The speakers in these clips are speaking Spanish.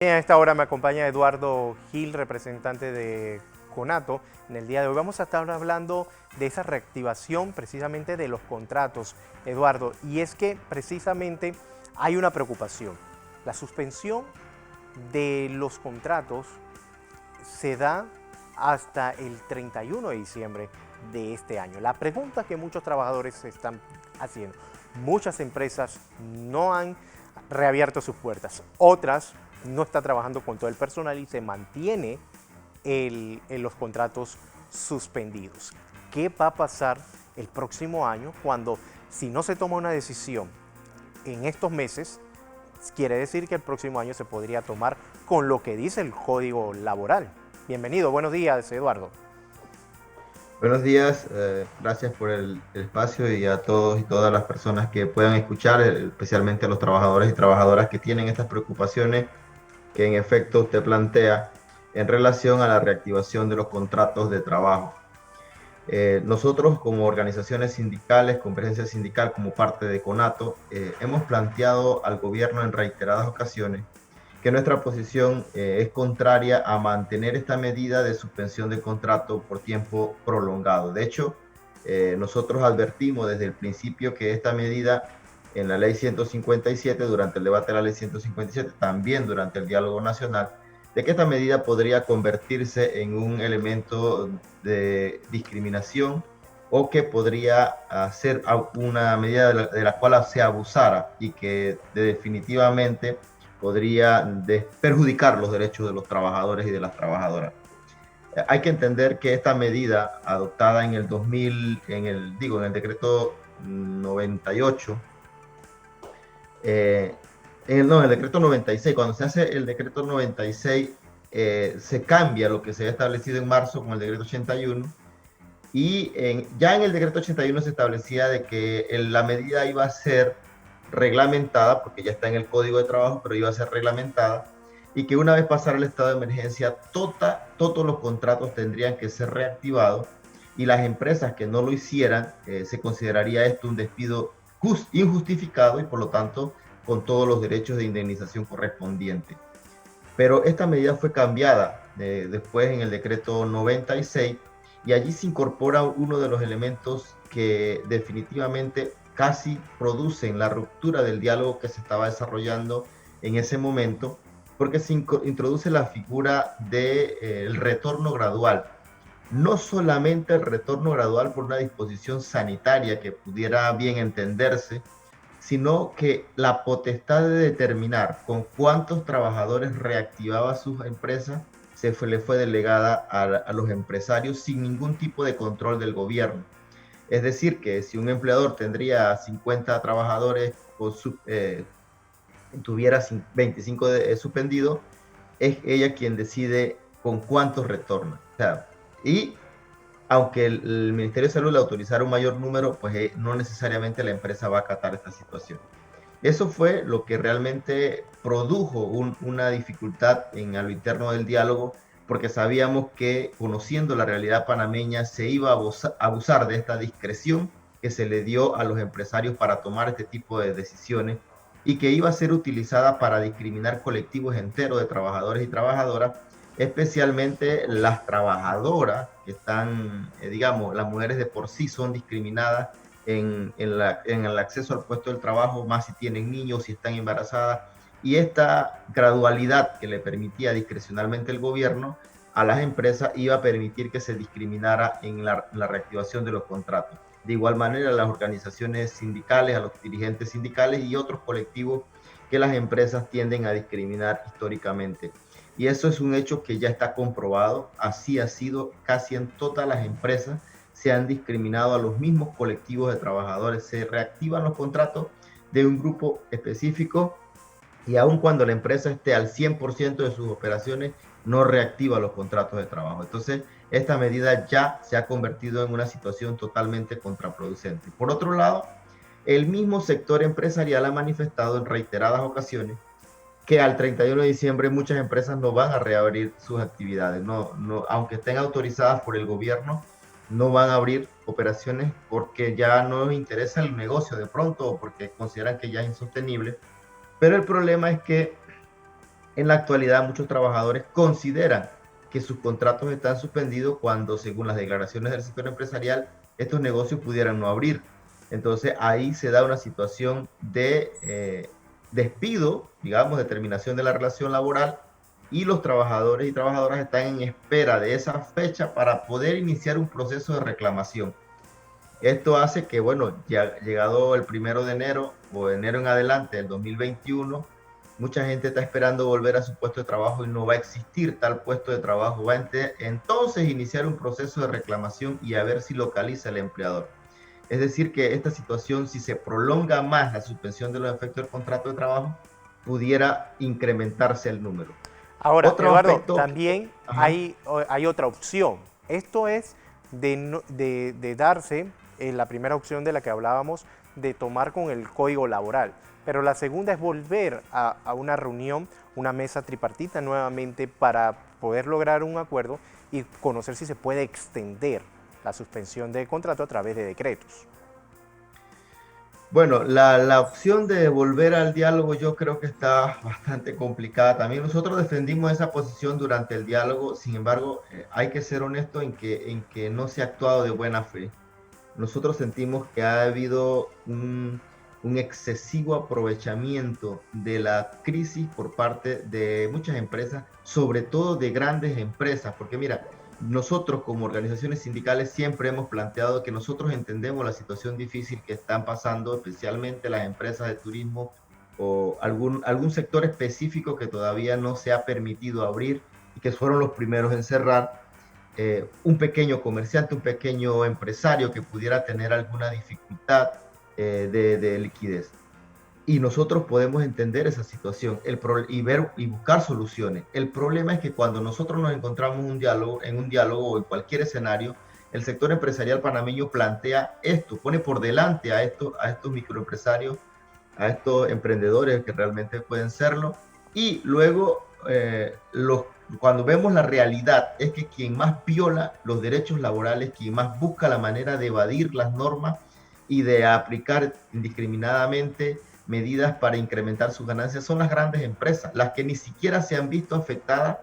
Bien, a esta hora me acompaña Eduardo Gil, representante de Conato. En el día de hoy vamos a estar hablando de esa reactivación precisamente de los contratos, Eduardo. Y es que precisamente hay una preocupación. La suspensión de los contratos se da hasta el 31 de diciembre de este año. La pregunta que muchos trabajadores se están haciendo, muchas empresas no han reabierto sus puertas, otras no están trabajando con todo el personal y se mantiene los contratos suspendidos. ¿Qué va a pasar el próximo año cuando, si no se toma una decisión en estos meses, quiere decir que el próximo año se podría tomar con lo que dice el Código Laboral? Bienvenido, buenos días, Eduardo. Buenos días, gracias por el espacio y a todos y todas las personas que puedan escuchar, especialmente a los trabajadores y trabajadoras que tienen estas preocupaciones que en efecto usted plantea en relación a la reactivación de los contratos de trabajo. Nosotros como organizaciones sindicales, con presencia sindical como parte de CONATO, hemos planteado al gobierno en reiteradas ocasiones que nuestra posición es contraria a mantener esta medida de suspensión de contrato por tiempo prolongado. De hecho, nosotros advertimos desde el principio que esta medida en la ley 157, durante el debate de la ley 157, también durante el diálogo nacional, de que esta medida podría convertirse en un elemento de discriminación o que podría ser una medida de la cual se abusara y que definitivamente podría perjudicar los derechos de los trabajadores y de las trabajadoras. Hay que entender que esta medida adoptada en el 2000, en el decreto 98, no, en el decreto 96, cuando se hace el decreto 96, se cambia lo que se había establecido en marzo con el decreto 81 y ya en el decreto 81 se establecía de que la medida iba a ser reglamentada, porque ya está en el Código de Trabajo, pero iba a ser reglamentada, y que una vez pasara el estado de emergencia, todos los contratos tendrían que ser reactivados y las empresas que no lo hicieran, se consideraría esto un despido injustificado y por lo tanto con todos los derechos de indemnización correspondientes. Pero esta medida fue cambiada después en el decreto 96 y allí se incorpora uno de los elementos que definitivamente casi producen la ruptura del diálogo que se estaba desarrollando en ese momento, porque se introduce la figura del retorno gradual. No solamente el retorno gradual por una disposición sanitaria que pudiera bien entenderse, sino que la potestad de determinar con cuántos trabajadores reactivaba sus empresas le fue delegada a los empresarios sin ningún tipo de control del gobierno. Es decir, que si un empleador tendría 50 trabajadores o tuviera 25 suspendidos, es ella quien decide con cuántos retorna. O sea, y aunque el Ministerio de Salud le autorizara un mayor número, pues no necesariamente la empresa va a acatar esta situación. Eso fue lo que realmente produjo una dificultad a lo interno del diálogo, porque sabíamos que conociendo la realidad panameña se iba a abusar de esta discreción que se le dio a los empresarios para tomar este tipo de decisiones y que iba a ser utilizada para discriminar colectivos enteros de trabajadores y trabajadoras, especialmente las trabajadoras que están, digamos, las mujeres de por sí son discriminadas en el acceso al puesto del trabajo, más si tienen niños, si están embarazadas, y esta gradualidad que le permitía discrecionalmente el gobierno a las empresas iba a permitir que se discriminara en la reactivación de los contratos. De igual manera, las organizaciones sindicales, a los dirigentes sindicales y otros colectivos que las empresas tienden a discriminar históricamente. Y eso es un hecho que ya está comprobado, así ha sido casi en todas las empresas, se han discriminado a los mismos colectivos de trabajadores, se reactivan los contratos de un grupo específico y aun cuando la empresa esté al 100% de sus operaciones, no reactiva los contratos de trabajo. Entonces, esta medida ya se ha convertido en una situación totalmente contraproducente. Por otro lado, el mismo sector empresarial ha manifestado en reiteradas ocasiones que al 31 de diciembre muchas empresas no van a reabrir sus actividades, aunque estén autorizadas por el gobierno, no van a abrir operaciones porque ya no les interesa el negocio de pronto o porque consideran que ya es insostenible. Pero el problema es que En la actualidad, muchos trabajadores consideran que sus contratos están suspendidos cuando, según las declaraciones del sector empresarial, estos negocios pudieran no abrir. Entonces, ahí se da una situación de despido, digamos, de terminación de la relación laboral, y los trabajadores y trabajadoras están en espera de esa fecha para poder iniciar un proceso de reclamación. Esto hace que, bueno, ya llegado el 1 de enero o de enero en adelante del 2021, mucha gente está esperando volver a su puesto de trabajo y no va a existir tal puesto de trabajo. Va a entonces iniciar un proceso de reclamación y a ver si localiza el empleador. Es decir, que esta situación, si se prolonga más la suspensión de los efectos del contrato de trabajo, pudiera incrementarse el número. Ahora, Otro Eduardo, aspecto, también ajá, hay otra opción. Esto es de darse la primera opción de la que hablábamos, de tomar con el código laboral. Pero la segunda es volver a una reunión, una mesa tripartita nuevamente para poder lograr un acuerdo y conocer si se puede extender la suspensión del contrato a través de decretos. bueno, la opción de volver al diálogo yo creo que está bastante complicada. También nosotros defendimos esa posición durante el diálogo. Sin embargo, hay que ser honesto en que no se ha actuado de buena fe. Nosotros sentimos que ha habido un excesivo aprovechamiento de la crisis por parte de muchas empresas, sobre todo de grandes empresas, porque mira, nosotros como organizaciones sindicales siempre hemos planteado que nosotros entendemos la situación difícil que están pasando, especialmente las empresas de turismo o algún sector específico que todavía no se ha permitido abrir y que fueron los primeros en cerrar. Un pequeño comerciante, un pequeño empresario que pudiera tener alguna dificultad de liquidez. Y nosotros podemos entender esa situación y ver y buscar soluciones. El problema es que cuando nosotros nos encontramos en un diálogo o en cualquier escenario, el sector empresarial panameño plantea esto, pone por delante a estos microempresarios, a estos emprendedores que realmente pueden serlo, y luego cuando vemos la realidad es que quien más viola los derechos laborales, quien más busca la manera de evadir las normas y de aplicar indiscriminadamente medidas para incrementar sus ganancias son las grandes empresas, las que ni siquiera se han visto afectadas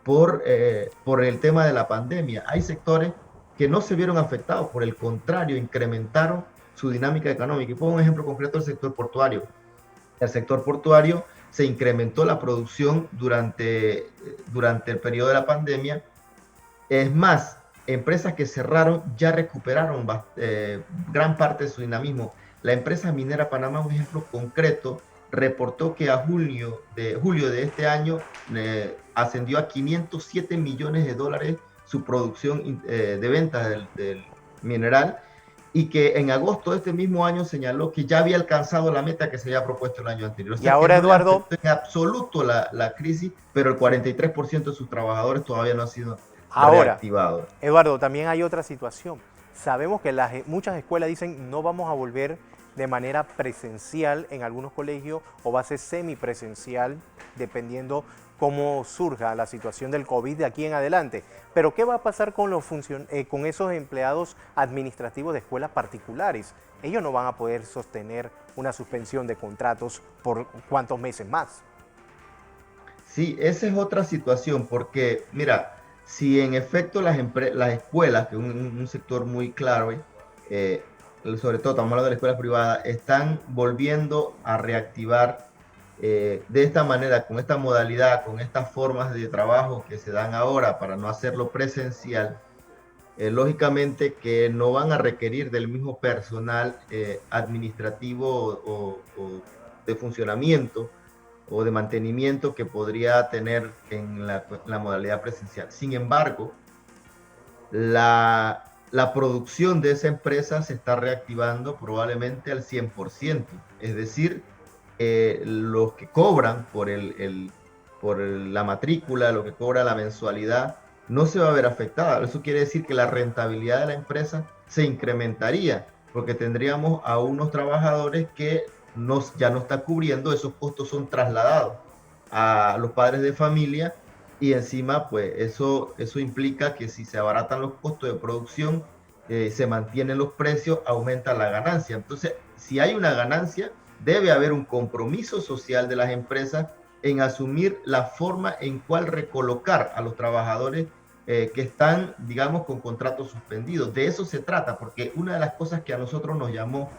por el tema de la pandemia. Hay sectores que no se vieron afectados, por el contrario, incrementaron su dinámica económica. Y pongo un ejemplo concreto del sector portuario. El sector portuario se incrementó la producción durante el periodo de la pandemia. Es más, empresas que cerraron ya recuperaron gran parte de su dinamismo. La empresa minera Panamá, un ejemplo concreto, reportó que a julio de este año ascendió a 507 millones de dólares su producción de ventas del mineral, y que en agosto de este mismo año señaló que ya había alcanzado la meta que se había propuesto el año anterior. O Y sea que ahora, no le Eduardo, afectó en absoluto la crisis, pero el 43% de sus trabajadores todavía no ha sido ahora, reactivado. Eduardo, también hay otra situación. Sabemos que muchas escuelas dicen no vamos a volver de manera presencial en algunos colegios o va a ser semipresencial dependiendo cómo surja la situación del COVID de aquí en adelante. Pero ¿qué va a pasar con, con esos empleados administrativos de escuelas particulares? Ellos no van a poder sostener una suspensión de contratos por cuántos meses más. Sí, esa es otra situación, porque mira, si en efecto las escuelas, que es un sector muy clave, eh, sobre todo estamos hablando de las escuelas privadas, están volviendo a reactivar de esta manera, con esta modalidad, con estas formas de trabajo que se dan ahora para no hacerlo presencial, lógicamente que no van a requerir del mismo personal administrativo o de funcionamiento o de mantenimiento que podría tener en la modalidad presencial. Sin embargo, la producción de esa empresa se está reactivando probablemente al 100%. Es decir, los que cobran por la matrícula, lo que cobra la mensualidad, no se va a ver afectada. Eso quiere decir que la rentabilidad de la empresa se incrementaría, porque tendríamos a unos trabajadores que ya no está cubriendo, esos costos son trasladados a los padres de familia, y encima pues eso implica que si se abaratan los costos de producción, se mantienen los precios, aumenta la ganancia. Entonces, si hay una ganancia, debe haber un compromiso social de las empresas en asumir la forma en cual recolocar a los trabajadores que están, digamos, con contratos suspendidos. De eso se trata, porque una de las cosas que a nosotros nos llamó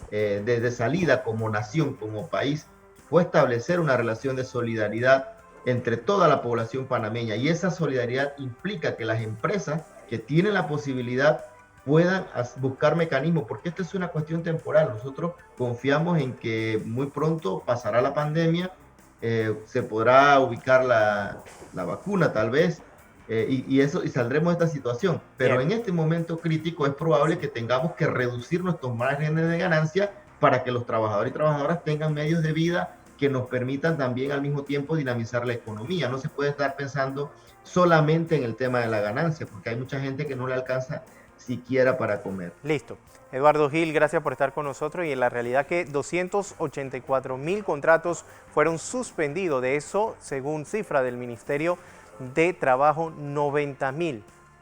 desde salida como nación, como país, fue establecer una relación de solidaridad entre toda la población panameña, y esa solidaridad implica que las empresas que tienen la posibilidad puedan buscar mecanismos, porque esto es una cuestión temporal. Nosotros confiamos en que muy pronto pasará la pandemia, se podrá ubicar la vacuna tal vez, y saldremos de esta situación. Pero Bien. en este momento crítico es probable que tengamos que reducir nuestros márgenes de ganancia para que los trabajadores y trabajadoras tengan medios de vida que nos permitan también al mismo tiempo dinamizar la economía. No se puede estar pensando solamente en el tema de la ganancia, porque hay mucha gente que no le alcanza siquiera para comer. Listo. Eduardo Gil, gracias por estar con nosotros. Y en la realidad que 284.000 contratos fueron suspendidos. De eso, según cifra del Ministerio de Trabajo, 90.000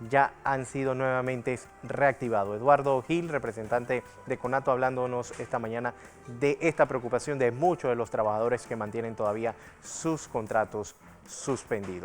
ya han sido nuevamente reactivados. Eduardo Gil, representante de Conato, hablándonos esta mañana de esta preocupación de muchos de los trabajadores que mantienen todavía sus contratos suspendidos.